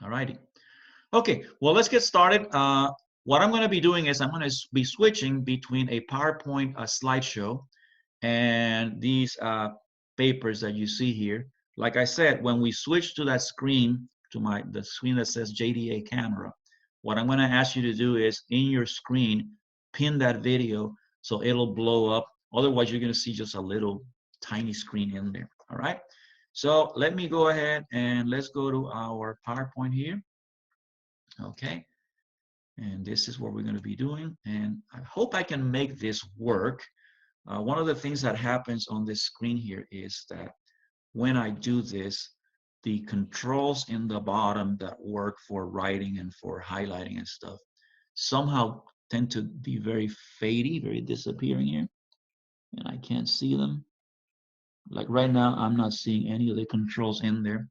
All righty. Okay, well, let's get started. What I'm going to be doing is I'm going to be switching between a PowerPoint slideshow and these papers that you see here. Like I said, when we switch to that screen, to the screen that says JDA camera, what I'm going to ask you to do is in your screen, pin that video so it'll blow up. Otherwise, you're going to see just a little tiny screen in there. All right. So let me go ahead and let's go to our PowerPoint here. Okay. And this is what we're going to be doing. And I hope I can make this work. One of the things that happens on this screen here is that when I do this, the controls in the bottom that work for writing and for highlighting and stuff somehow tend to be very fadey, very disappearing here. And I can't see them. Like right now, I'm not seeing any of the controls in there.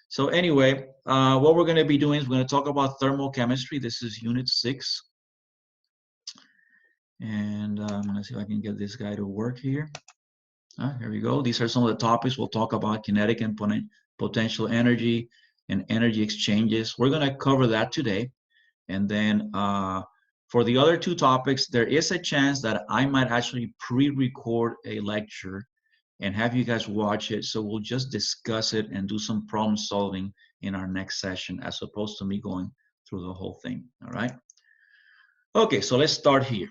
So anyway, what we're going to be doing is we're going to talk about thermochemistry. This is unit 6. And I'm going to see if I can get this guy to work here. Here we go. These are some of the topics. We'll talk about kinetic and potential energy and energy exchanges. We're going to cover that today. And then for the other two topics, there is a chance that I might actually pre-record a lecture and have you guys watch it. So we'll just discuss it and do some problem solving in our next session as opposed to me going through the whole thing. All right. Okay, so let's start here.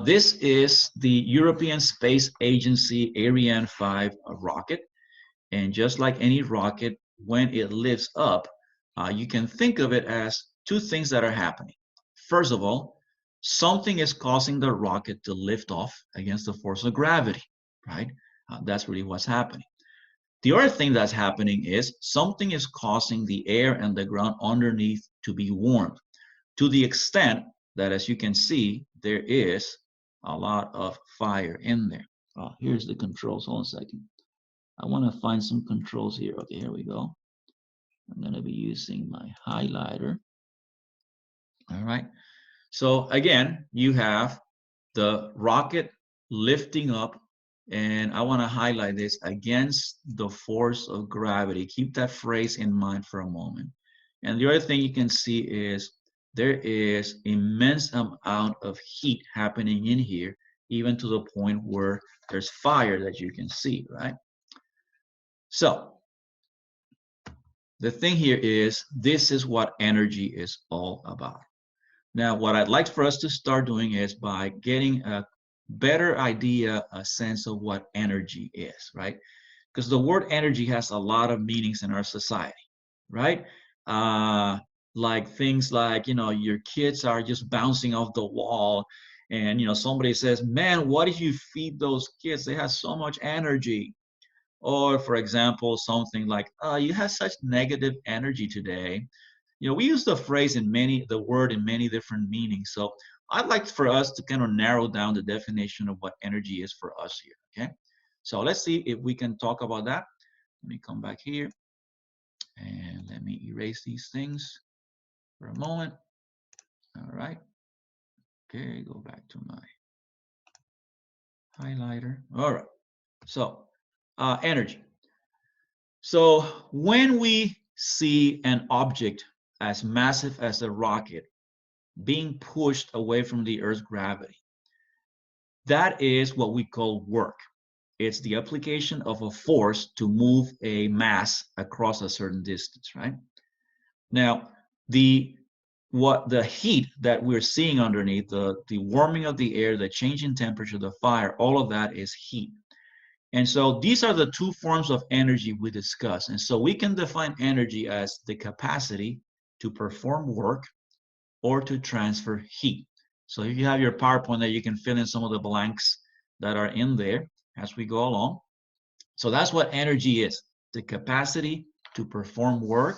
This is the European Space Agency Ariane 5 rocket. And just like any rocket, when it lifts up, you can think of it as two things that are happening. First of all, something is causing the rocket to lift off against the force of gravity, right? That's really what's happening. The other thing that's happening is something is causing the air and the ground underneath to be warmed to the extent that, as you can see, there is a lot of fire in there. Here's the controls. Hold on a second. I want to find some controls here. Okay, here we go. I'm going to be using my highlighter. All right. So again, you have the rocket lifting up, and I want to highlight this against the force of gravity. Keep that phrase in mind for a moment. And the other thing you can see is there is immense amount of heat happening in here, even to the point where there's fire that you can see, right? So the thing here is, this is what energy is all about. Now, what I'd like for us to start doing is by getting a better idea, a sense of what energy is, right? Because the word energy has a lot of meanings in our society, right? Like things like, your kids are just bouncing off the wall, and, somebody says, man, what did you feed those kids? They have so much energy. Or, for example, something like, you have such negative energy today. We use the word in many different meanings. So I'd like for us to kind of narrow down the definition of what energy is for us here, okay? So let's see if we can talk about that. Let me come back here and let me erase these things for a moment. All right. Okay, go back to my highlighter. All right. So energy. So when we see an object as massive as a rocket being pushed away from the Earth's gravity, that is what we call work. It's the application of a force to move a mass across a certain distance, right? Now, the heat that we're seeing underneath, the warming of the air, the change in temperature, the fire, all of that is heat. And so these are the two forms of energy we discuss. And so we can define energy as the capacity to perform work or to transfer heat. So if you have your PowerPoint there, you can fill in some of the blanks that are in there as we go along. So that's what energy is, the capacity to perform work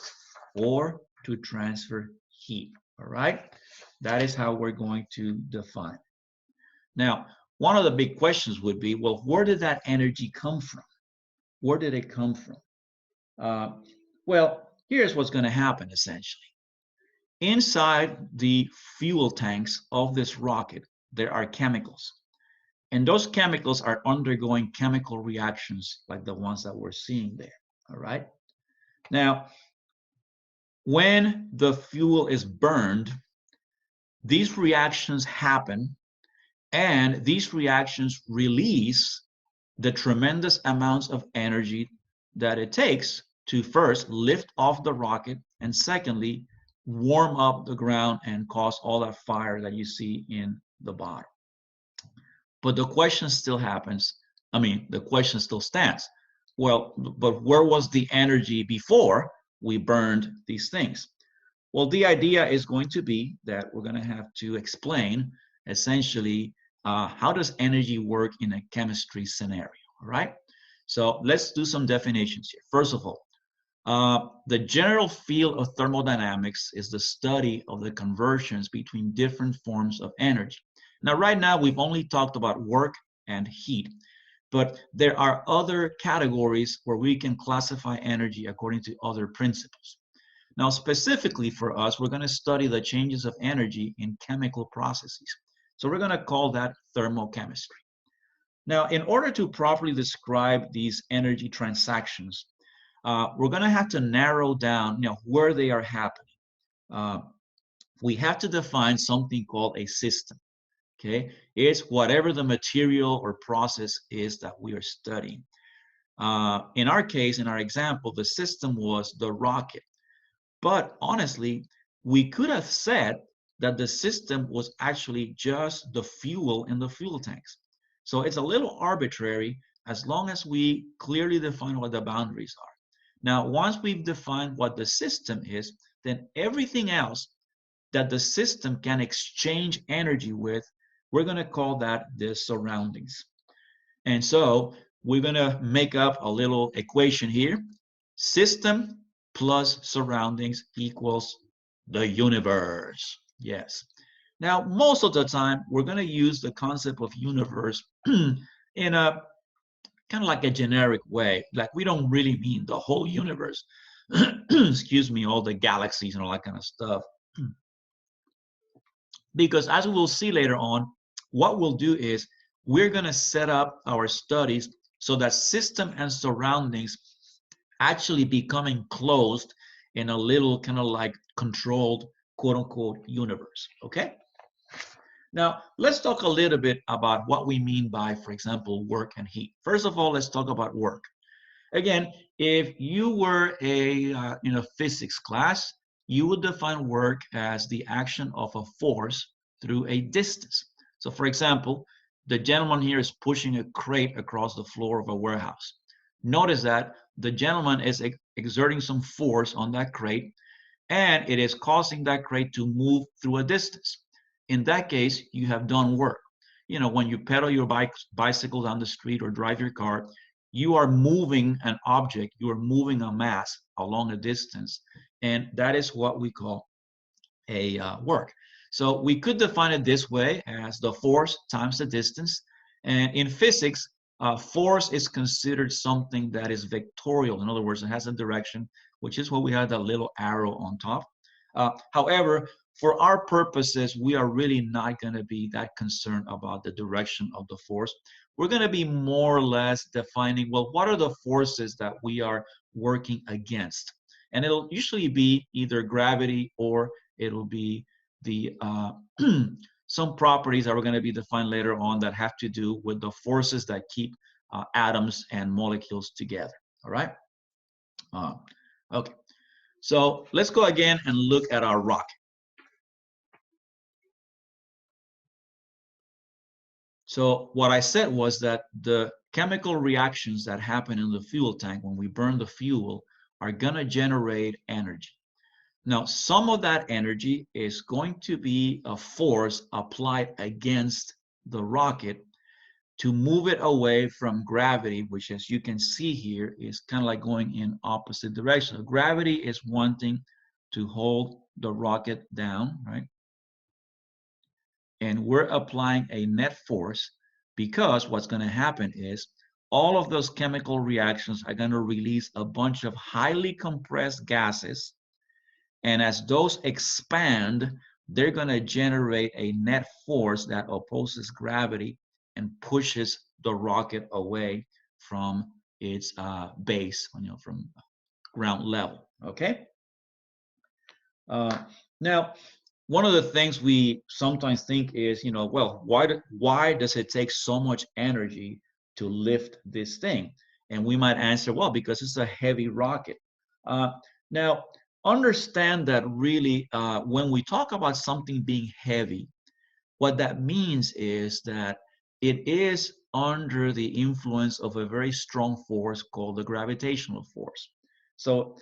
or to transfer heat, all right? That is how we're going to define. Now, one of the big questions would be, well, where did that energy come from? Where did it come from? Well, here's what's going to happen, essentially. Inside the fuel tanks of this rocket, there are chemicals. And those chemicals are undergoing chemical reactions like the ones that we're seeing there, all right? Now, When the fuel is burned, these reactions happen, and these reactions release the tremendous amounts of energy that it takes to first lift off the rocket, and secondly, warm up the ground and cause all that fire that you see in the bottom. But the question still happens. I mean, the question still stands. Well, but where was the energy before we burned these things? Well, the idea is going to be that we're going to have to explain essentially how does energy work in a chemistry scenario, all right? So let's do some definitions here. First of all, the general field of thermodynamics is the study of the conversions between different forms of energy. Now, right now, we've only talked about work and heat, but there are other categories where we can classify energy according to other principles. Now, specifically for us, we're going to study the changes of energy in chemical processes. So we're going to call that thermochemistry. Now, in order to properly describe these energy transactions, we're going to have to narrow down, where they are happening. We have to define something called a system. Okay, it's whatever the material or process is that we are studying. In our case, in our example, the system was the rocket. But honestly, we could have said that the system was actually just the fuel in the fuel tanks. So it's a little arbitrary as long as we clearly define what the boundaries are. Now, once we've defined what the system is, then everything else that the system can exchange energy with, we're going to call that the surroundings. And so we're going to make up a little equation here. System plus surroundings equals the universe. Yes. Now, most of the time, we're going to use the concept of universe in a kind of like a generic way. Like we don't really mean the whole universe. Excuse me, all the galaxies and all that kind of stuff. Because as we will see later on, what we'll do is we're going to set up our studies so that system and surroundings actually become enclosed in a little kind of like controlled quote unquote universe. Okay. Now, let's talk a little bit about what we mean by, for example, work and heat. First of all, let's talk about work. Again, if you were in a physics class, you would define work as the action of a force through a distance. So for example, the gentleman here is pushing a crate across the floor of a warehouse. Notice that the gentleman is exerting some force on that crate, and it is causing that crate to move through a distance. In that case, you have done work. When you pedal your bicycle down the street or drive your car, you are moving an object, you are moving a mass along a distance, and that is what we call a work. So we could define it this way as the force times the distance. And in physics, force is considered something that is vectorial. In other words, it has a direction, which is what we have that little arrow on top. However, for our purposes, we are really not going to be that concerned about the direction of the force. We're going to be more or less defining, well, what are the forces that we are working against? And it'll usually be either gravity or it'll be the some properties that are going to be defined later on that have to do with the forces that keep atoms and molecules together. All right. Okay. So let's go again and look at our rocket. So what I said was that the chemical reactions that happen in the fuel tank when we burn the fuel are going to generate energy. Now, some of that energy is going to be a force applied against the rocket to move it away from gravity, which, as you can see here, is kind of like going in opposite direction. So gravity is wanting to hold the rocket down, right? And we're applying a net force because what's going to happen is all of those chemical reactions are going to release a bunch of highly compressed gases. And as those expand, they're going to generate a net force that opposes gravity and pushes the rocket away from its base, from ground level. Okay. Now, one of the things we sometimes think is, well, why does it take so much energy to lift this thing? And we might answer, well, because it's a heavy rocket. Uh, Now, understand that really, when we talk about something being heavy, what that means is that it is under the influence of a very strong force called the gravitational force. So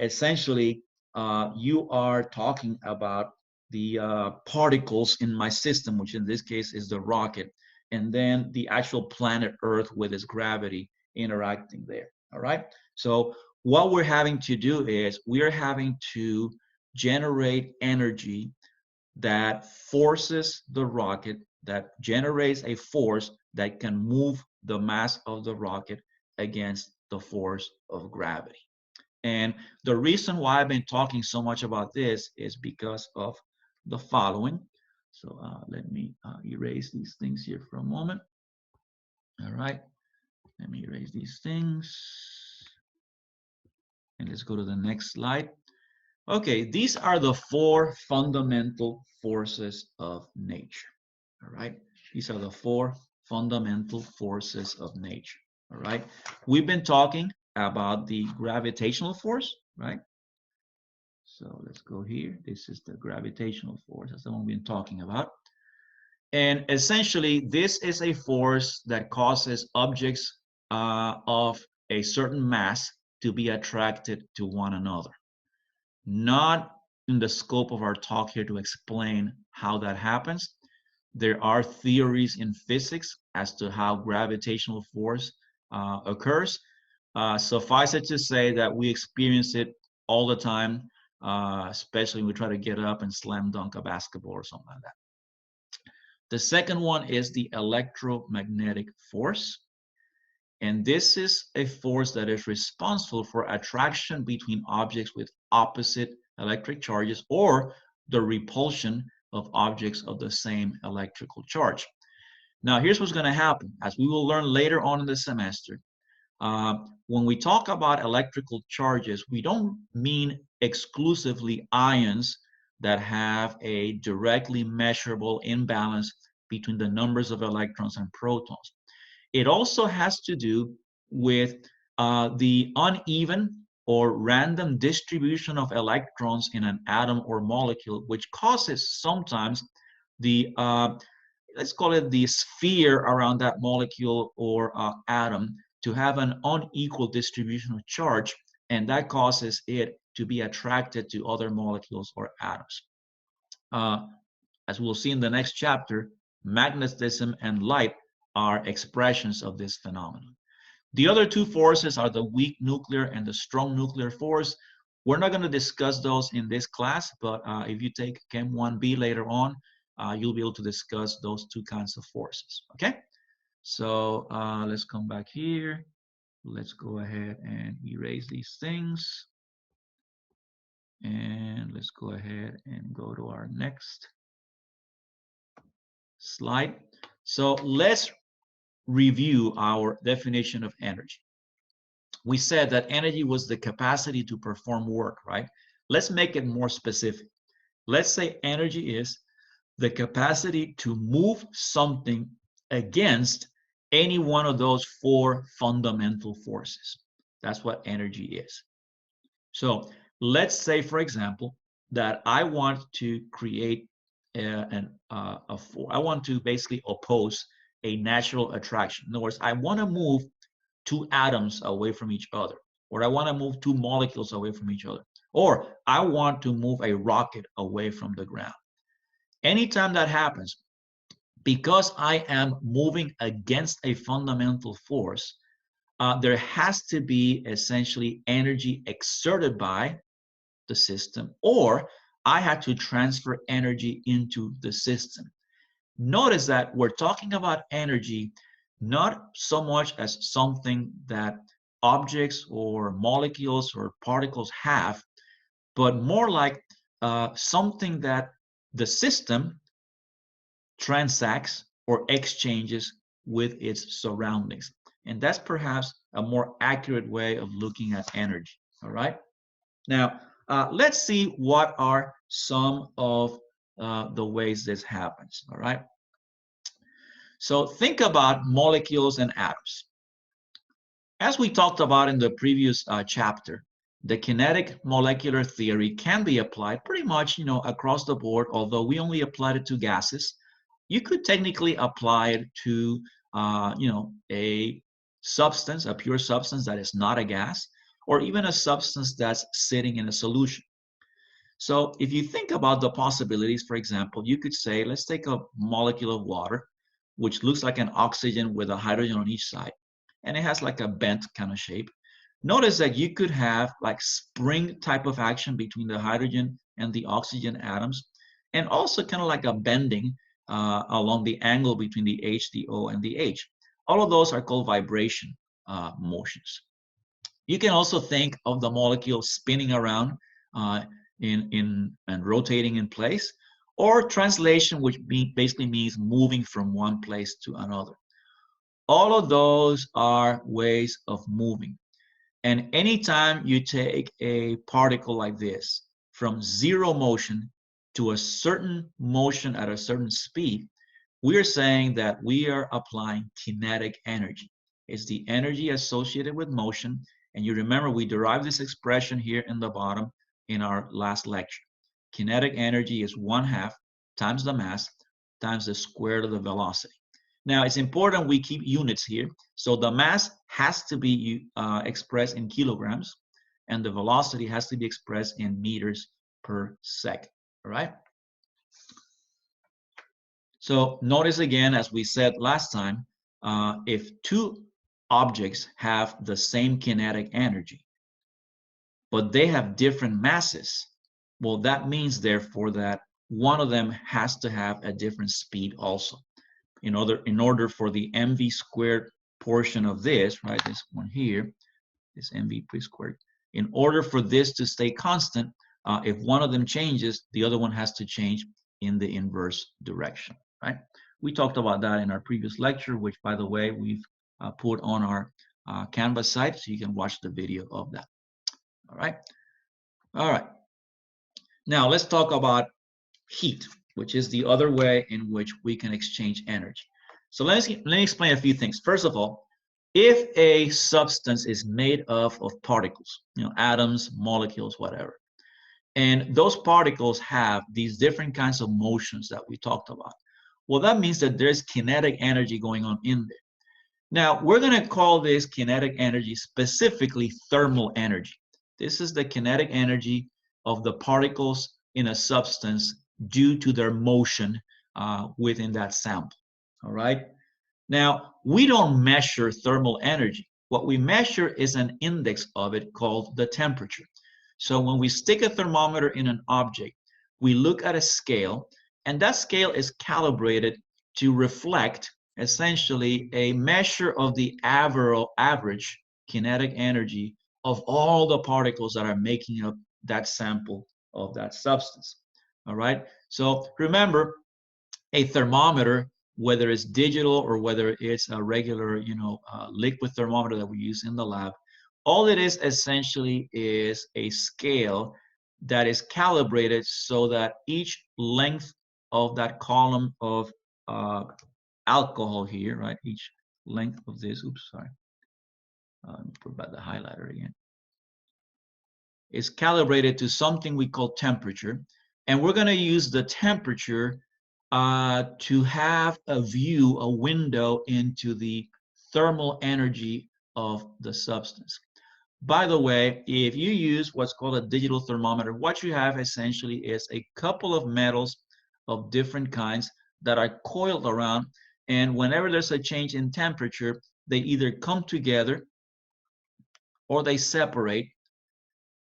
essentially, you are talking about the particles in my system, which in this case is the rocket, and then the actual planet Earth with its gravity interacting there. All right. So what we're having to do is we are having to generate energy that forces the rocket, that generates a force that can move the mass of the rocket against the force of gravity. And the reason why I've been talking so much about this is because of the following. So let me erase these things here for a moment. All right, let me erase these things. And let's go to the next slide. Okay, these are the four fundamental forces of nature. All right, these are the four fundamental forces of nature. All right, we've been talking about the gravitational force, right? So let's go here. This is the gravitational force. That's the one we've been talking about. And essentially, this is a force that causes objects of a certain mass to be attracted to one another. Not in the scope of our talk here to explain how that happens. There are theories in physics as to how gravitational force occurs. Suffice it to say that we experience it all the time, especially when we try to get up and slam dunk a basketball or something like that. The second one is the electromagnetic force. And this is a force that is responsible for attraction between objects with opposite electric charges or the repulsion of objects of the same electrical charge. Now, here's what's going to happen. As we will learn later on in the semester, when we talk about electrical charges, we don't mean exclusively ions that have a directly measurable imbalance between the numbers of electrons and protons. It also has to do with the uneven or random distribution of electrons in an atom or molecule, which causes sometimes the, let's call it the sphere around that molecule or atom to have an unequal distribution of charge, and that causes it to be attracted to other molecules or atoms. As we'll see in the next chapter, magnetism and light are expressions of this phenomenon. The other two forces are the weak nuclear and the strong nuclear force. We're not going to discuss those in this class, but if you take Chem 1B later on, you'll be able to discuss those two kinds of forces, okay? So let's come back here. Let's go ahead and erase these things. And let's go ahead and go to our next slide. So let's review our definition of energy. We said that energy was the capacity to perform work, right? Let's make it more specific. Let's say energy is the capacity to move something against any one of those four fundamental forces. That's what energy is. So let's say, for example, that I want to create I want to basically oppose a natural attraction. In other words, I want to move two atoms away from each other, or I want to move two molecules away from each other, or I want to move a rocket away from the ground. Anytime that happens, because I am moving against a fundamental force, there has to be essentially energy exerted by the system, or I had to transfer energy into the system. Notice that we're talking about energy not so much as something that objects or molecules or particles have, but more like something that the system transacts or exchanges with its surroundings. And that's perhaps a more accurate way of looking at energy, all right? Now, let's see what are some of the ways this happens, all right? So think about molecules and atoms. As we talked about in the previous chapter, the kinetic molecular theory can be applied pretty much, across the board, although we only applied it to gases. You could technically apply it to, a substance, a pure substance that is not a gas, or even a substance that's sitting in a solution. So if you think about the possibilities, for example, you could say, let's take a molecule of water, which looks like an oxygen with a hydrogen on each side, and it has like a bent kind of shape. Notice that you could have like spring type of action between the hydrogen and the oxygen atoms, and also kind of like a bending along the angle between the H, the O, and the H. All of those are called vibration motions. You can also think of the molecule spinning around uh, and rotating in place, or translation, which basically means moving from one place to another. All of those are ways of moving. And anytime you take a particle like this from zero motion to a certain motion at a certain speed, we're saying that we are applying kinetic energy. It's the energy associated with motion. And you remember we derived this expression here in the bottom in our last lecture. Kinetic energy is 1/2 times the mass times the square root of the velocity. Now, it's important we keep units here. So the mass has to be expressed in kilograms, and the velocity has to be expressed in meters per second, all right? So notice again, as we said last time, if two objects have the same kinetic energy, but they have different masses, well, that means, therefore, that one of them has to have a different speed also. In order for the mv squared portion of this, right, this one here, this mv squared, in order for this to stay constant, if one of them changes, the other one has to change in the inverse direction, right? We talked about that in our previous lecture, which, by the way, we've put on our Canvas site, so you can watch the video of that. All right. All right. Now let's talk about heat, which is the other way in which we can exchange energy. So let me explain a few things. First of all, if a substance is made of particles, atoms, molecules, whatever, and those particles have these different kinds of motions that we talked about, well, that means that there's kinetic energy going on in there. Now, we're going to call this kinetic energy specifically thermal energy. This is the kinetic energy of the particles in a substance due to their motion within that sample, all right? Now, we don't measure thermal energy. What we measure is an index of it called the temperature. So when we stick a thermometer in an object, we look at a scale, and that scale is calibrated to reflect essentially a measure of the average kinetic energy of all the particles that are making up that sample of that substance. All right. So remember, a thermometer, whether it's digital or whether it's a regular, liquid thermometer that we use in the lab, all it is essentially is a scale that is calibrated so that each length of that column of alcohol here, right? Each length of this, oops, sorry. Let me put back the highlighter again. Is calibrated to something we call temperature. And we're going to use the temperature to have a view, a window into the thermal energy of the substance. By the way, if you use what's called a digital thermometer, what you have essentially is a couple of metals of different kinds that are coiled around, and whenever there's a change in temperature, they either come together or they separate,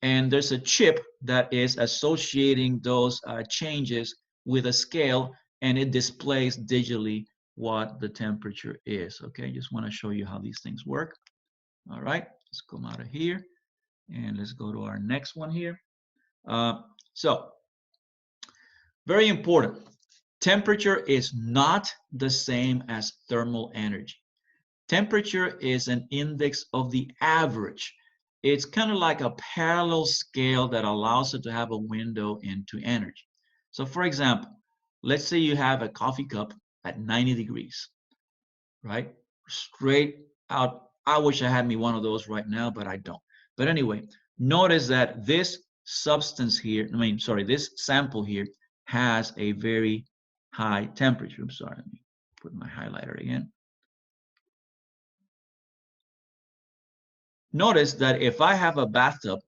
and there's a chip that is associating those changes with a scale, and it displays digitally what the temperature is. Okay, just want to show you how these things work. All right, let's come out of here and let's go to our next one here. So very important, temperature is not the same as thermal energy. Temperature is an index of the average. it's kind of like a parallel scale that allows it to have a window into energy. So for example, let's say you have a coffee cup at 90 degrees, right? Straight out. I wish I had me one of those right now, but I don't. But anyway, notice that this substance here, this sample here has a very high temperature. I'm sorry, let me put my highlighter again. Notice that if I have a bathtub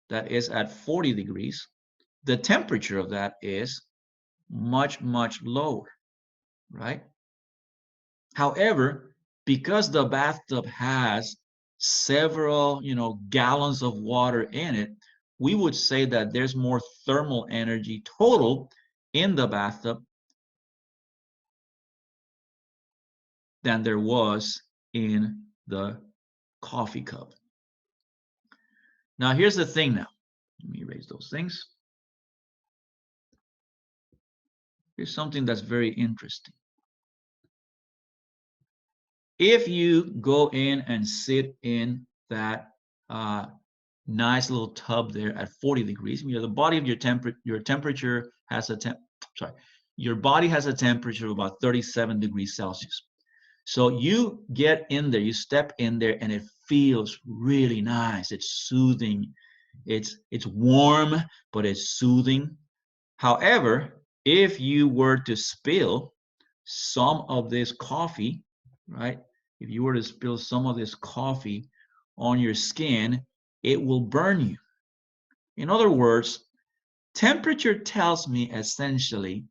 that is at 40 degrees, the temperature of that is much, much lower, right? However, because the bathtub has several, gallons of water in it, we would say that there's more thermal energy total in the bathtub than there was in the coffee cup. Now, here's the thing now. Let me erase those things. Here's something that's very interesting. If you go in and sit in that nice little tub there at 40 degrees, the body of your temperature has your body has a temperature of about 37 degrees Celsius. So you get in there, you step in there, and it feels really nice. It's soothing. It's warm, but it's soothing. However, if you were to spill some of this coffee, right? If you were to spill some of this coffee on your skin, it will burn you. In other words, temperature tells me essentially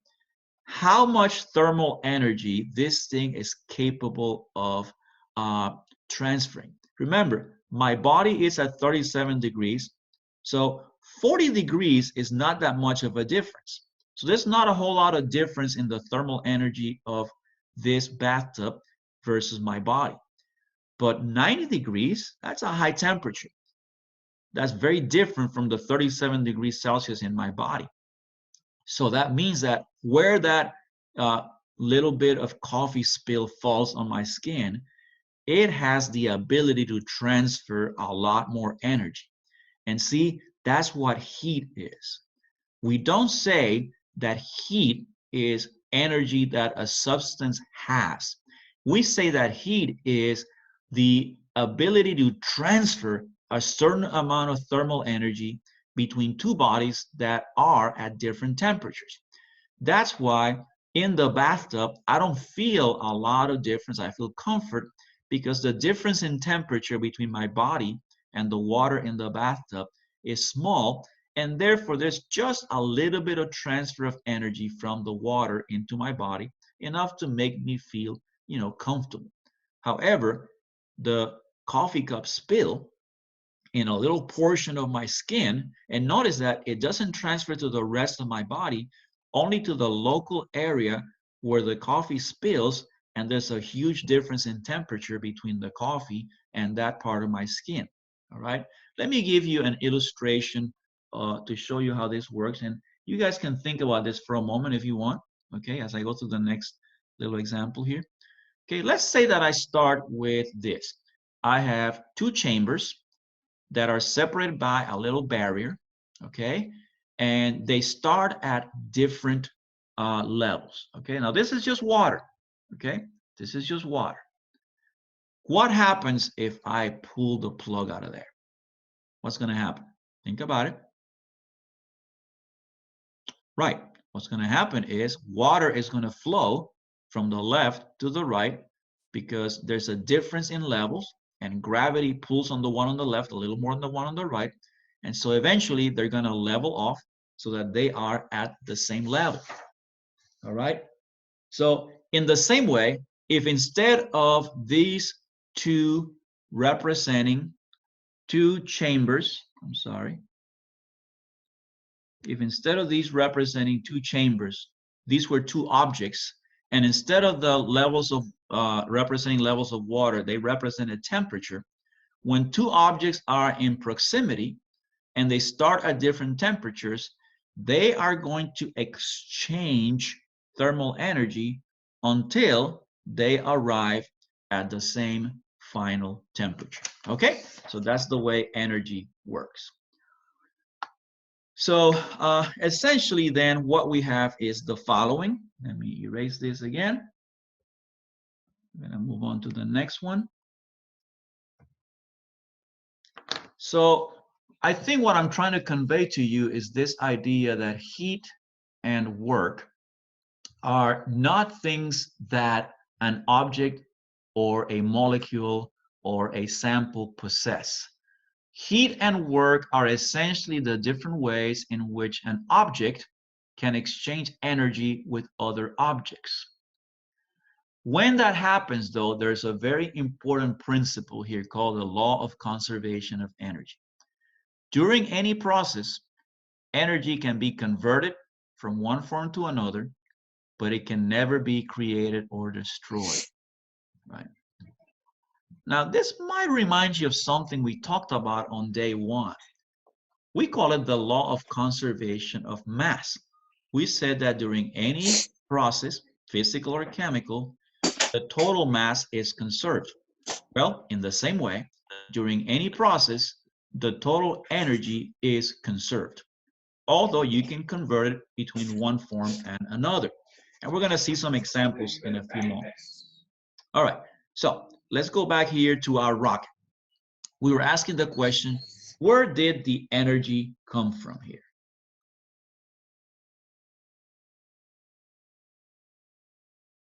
how much thermal energy this thing is capable of transferring. Remember, my body is at 37 degrees, so 40 degrees is not that much of a difference. So there's not a whole lot of difference in the thermal energy of this bathtub versus my body. But 90 degrees, that's a high temperature. That's very different from the 37 degrees Celsius in my body. So that means that where that little bit of coffee spill falls on my skin, it has the ability to transfer a lot more energy. And see, that's what heat is. We don't say that heat is energy that a substance has. We say that heat is the ability to transfer a certain amount of thermal energy between two bodies that are at different temperatures. That's why in the bathtub, I don't feel a lot of difference. I feel comfort because the difference in temperature between my body and the water in the bathtub is small, and therefore there's just a little bit of transfer of energy from the water into my body, enough to make me feel, comfortable. However, the coffee cup spill in a little portion of my skin, and notice that it doesn't transfer to the rest of my body, only to the local area where the coffee spills, and there's a huge difference in temperature between the coffee and that part of my skin. All right, let me give you an illustration to show you how this works, and you guys can think about this for a moment if you want, okay, as I go through the next little example here. Okay, let's say that I start with this. I have two chambers that are separated by a little barrier, okay? And they start at different levels, okay? Now, this is just water, okay? This is just water. What happens if I pull the plug out of there? What's going to happen? Think about it. Right. What's going to happen is water is going to flow from the left to the right because there's a difference in levels, and gravity pulls on the one on the left a little more than the one on the right. And so eventually they're going to level off so that they are at the same level. All right. So in the same way, if instead of these two representing two chambers, if instead of these representing two chambers, these were two objects, and instead of the levels of representing levels of water, they represented temperature. When two objects are in proximity and they start at different temperatures, they are going to exchange thermal energy until they arrive at the same final temperature. Okay, so that's the way energy works. So essentially then what we have is the following. Let me erase this again. I'm going to move on to the next one. So I think what I'm trying to convey to you is this idea that heat and work are not things that an object or a molecule or a sample possess. Heat and work are essentially the different ways in which an object can exchange energy with other objects. When that happens, though, there's a very important principle here called the law of conservation of energy. During any process, energy can be converted from one form to another, but it can never be created or destroyed, right? Now, this might remind you of something we talked about on day one. We call it the law of conservation of mass. We said that during any process, physical or chemical, the total mass is conserved. Well, in the same way, during any process, the total energy is conserved, although you can convert it between one form and another. And we're going to see some examples in a few moments. All right, so let's go back here to our rocket. We were asking the question, where did the energy come from here?